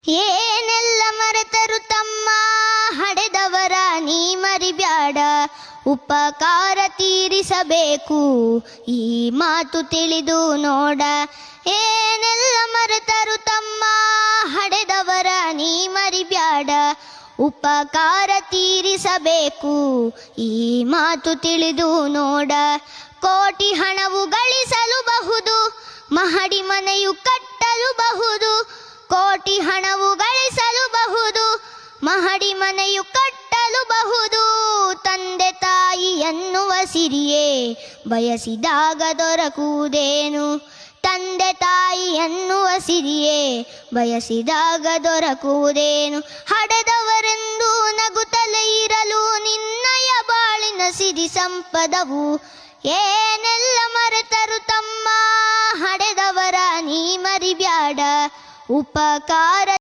ಏನೆಲ್ಲ ಮರೆತರು ತಮ್ಮ ಹಡೆದವರ ನೀ ಮರಿಬ್ಯಾಡ, ಉಪಕಾರ ತೀರಿಸಬೇಕು ಈ ಮಾತು ತಿಳಿದು ನೋಡ. ಏನೆಲ್ಲ ಮರೆತರು ತಮ್ಮ ಹಡೆದವರ ನೀ ಮರಿಬ್ಯಾಡ, ಉಪಕಾರ ತೀರಿಸಬೇಕು ಈ ಮಾತು ತಿಳಿದು ನೋಡ. ಕೋಟಿ ಹಣವು ಗಳಿಸಲುಬಹುದು, ಮಹಡಿ ಮನೆಯು ಕಟ್ಟಲುಬಹುದು. ಕೋಟಿ ಹಣವು ಗಳಿಸಲುಬಹುದು, ಮಹಡಿ ಮನೆಯು ಕಟ್ಟಲುಬಹುದು. ತಂದೆ ತಾಯಿ ಎನ್ನುವ ಸಿರಿಯೇ ಬಯಸಿದಾಗ ದೊರಕುವುದೇನು? ತಂದೆ ತಾಯಿ ಎನ್ನುವ ಸಿರಿಯೇ ಬಯಸಿದಾಗ ದೊರಕುವುದೇನು? ಹಡೆದವರೆಂದು ನಗುತ್ತಲೇ ಇರಲು ನಿನ್ನಯ ಬಾಳಿನ ಸಿರಿ ಸಂಪದವು. ಏನೆಲ್ಲ ಮರೆತರು ತಮ್ಮ ಹಡೆದವರ ನೀ ಮರಿಬ್ಯಾಡ, ಉಪಕಾರ